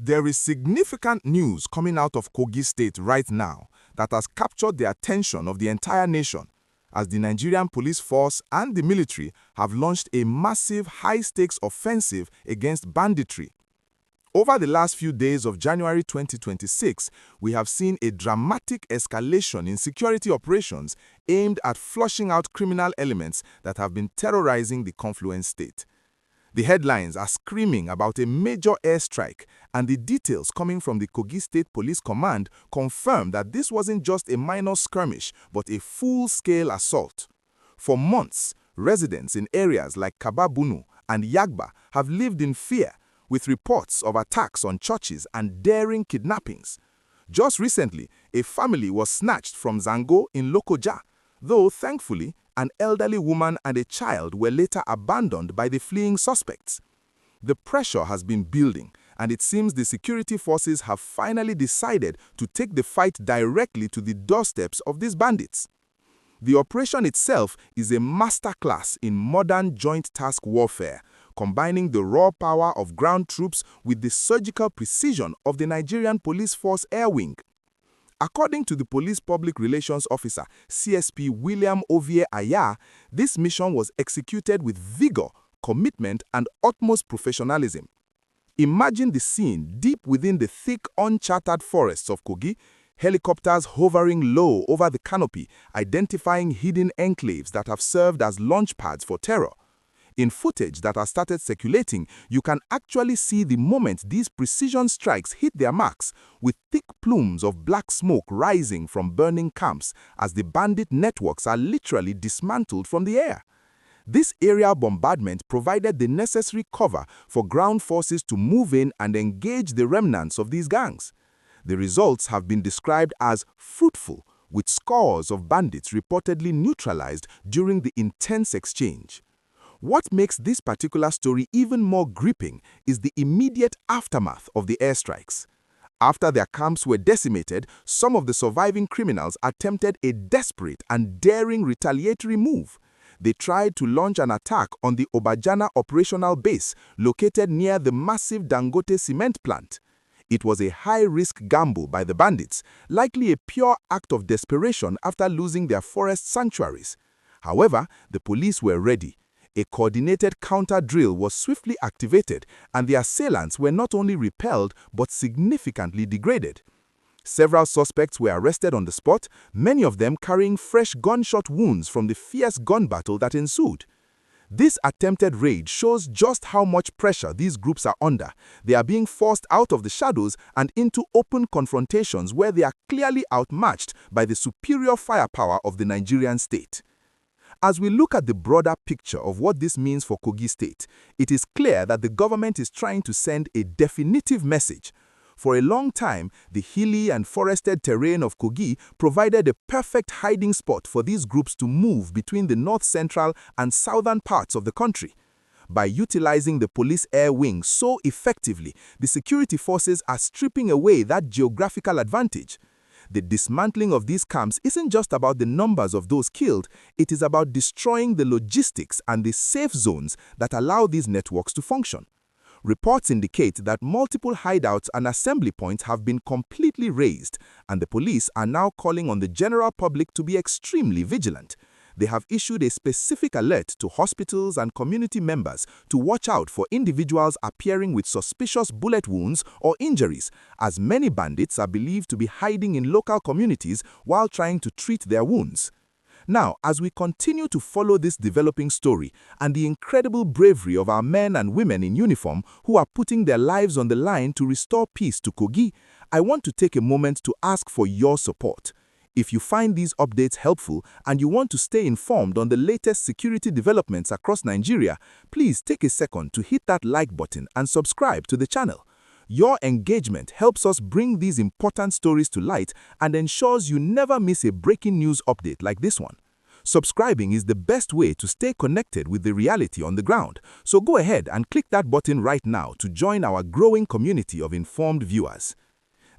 There is significant news coming out of Kogi State right now that has captured the attention of the entire nation, as the Nigerian police force and the military have launched a massive high-stakes offensive against banditry. Over the last few days of January 2026, we have seen a dramatic escalation in security operations aimed at flushing out criminal elements that have been terrorizing the confluent state. The headlines are screaming about a major airstrike, and the details coming from the Kogi State Police Command confirm that this wasn't just a minor skirmish, but a full-scale assault. For months, residents in areas like Kabba-Bunu and Yagba have lived in fear, with reports of attacks on churches and daring kidnappings. Just recently, a family was snatched from Zango in Lokoja, though thankfully, an elderly woman and a child were later abandoned by the fleeing suspects. The pressure has been building, and it seems the security forces have finally decided to take the fight directly to the doorsteps of these bandits. The operation itself is a masterclass in modern joint task warfare, combining the raw power of ground troops with the surgical precision of the Nigerian Police Force Air Wing. According to the Police Public Relations Officer, CSP William Ovye Aya, this mission was executed with vigor, commitment, and utmost professionalism. Imagine the scene deep within the thick, uncharted forests of Kogi, helicopters hovering low over the canopy, identifying hidden enclaves that have served as launch pads for terror. In footage that has started circulating, you can actually see the moment these precision strikes hit their marks, with thick plumes of black smoke rising from burning camps as the bandit networks are literally dismantled from the air. This aerial bombardment provided the necessary cover for ground forces to move in and engage the remnants of these gangs. The results have been described as fruitful, with scores of bandits reportedly neutralized during the intense exchange. What makes this particular story even more gripping is the immediate aftermath of the airstrikes. After their camps were decimated, some of the surviving criminals attempted a desperate and daring retaliatory move. They tried to launch an attack on the Obajana operational base located near the massive Dangote cement plant. It was a high-risk gamble by the bandits, likely a pure act of desperation after losing their forest sanctuaries. However, the police were ready. A coordinated counter-drill was swiftly activated, and the assailants were not only repelled but significantly degraded. Several suspects were arrested on the spot, many of them carrying fresh gunshot wounds from the fierce gun battle that ensued. This attempted raid shows just how much pressure these groups are under. They are being forced out of the shadows and into open confrontations where they are clearly outmatched by the superior firepower of the Nigerian state. As we look at the broader picture of what this means for Kogi State, it is clear that the government is trying to send a definitive message. For a long time, the hilly and forested terrain of Kogi provided a perfect hiding spot for these groups to move between the north-central and southern parts of the country. By utilizing the police air wing so effectively, the security forces are stripping away that geographical advantage. The dismantling of these camps isn't just about the numbers of those killed, it is about destroying the logistics and the safe zones that allow these networks to function. Reports indicate that multiple hideouts and assembly points have been completely razed, and the police are now calling on the general public to be extremely vigilant. They have issued a specific alert to hospitals and community members to watch out for individuals appearing with suspicious bullet wounds or injuries, as many bandits are believed to be hiding in local communities while trying to treat their wounds. Now, as we continue to follow this developing story and the incredible bravery of our men and women in uniform who are putting their lives on the line to restore peace to Kogi, I want to take a moment to ask for your support. If you find these updates helpful and you want to stay informed on the latest security developments across Nigeria, please take a second to hit that like button and subscribe to the channel. Your engagement helps us bring these important stories to light and ensures you never miss a breaking news update like this one. Subscribing is the best way to stay connected with the reality on the ground, so go ahead and click that button right now to join our growing community of informed viewers.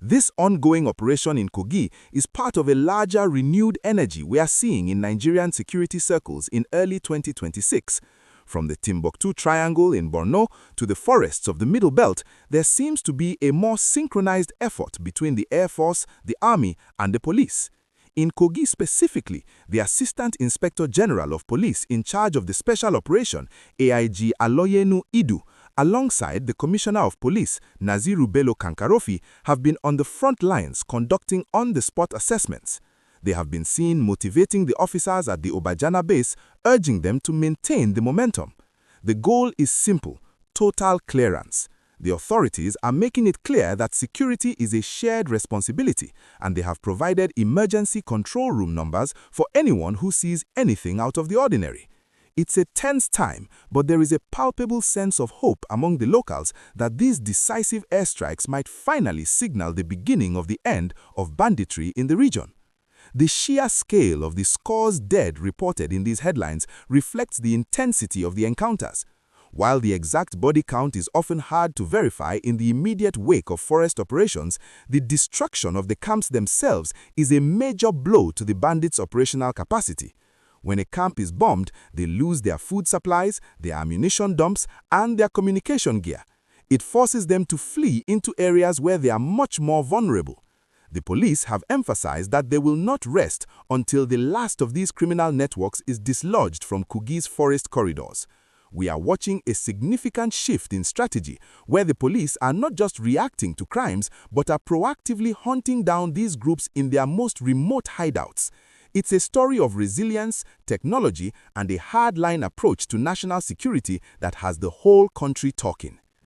This ongoing operation in Kogi is part of a larger renewed energy we are seeing in Nigerian security circles in early 2026. From the Timbuktu Triangle in Borno to the forests of the Middle Belt, there seems to be a more synchronized effort between the Air Force, the Army, and the police. In Kogi specifically, the Assistant Inspector General of Police in charge of the special operation, AIG Aloyenu Idu, alongside the Commissioner of Police, Naziru Bello Kankarofi, have been on the front lines conducting on-the-spot assessments. They have been seen motivating the officers at the Obajana Base, urging them to maintain the momentum. The goal is simple: total clearance. The authorities are making it clear that security is a shared responsibility, and they have provided emergency control room numbers for anyone who sees anything out of the ordinary. It's a tense time, but there is a palpable sense of hope among the locals that these decisive airstrikes might finally signal the beginning of the end of banditry in the region. The sheer scale of the scores dead reported in these headlines reflects the intensity of the encounters. While the exact body count is often hard to verify in the immediate wake of forest operations, the destruction of the camps themselves is a major blow to the bandits' operational capacity. When a camp is bombed, they lose their food supplies, their ammunition dumps, and their communication gear. It forces them to flee into areas where they are much more vulnerable. The police have emphasized that they will not rest until the last of these criminal networks is dislodged from Kogi's forest corridors. We are watching a significant shift in strategy, where the police are not just reacting to crimes, but are proactively hunting down these groups in their most remote hideouts. It's a story of resilience, technology, and a hardline approach to national security that has the whole country talking.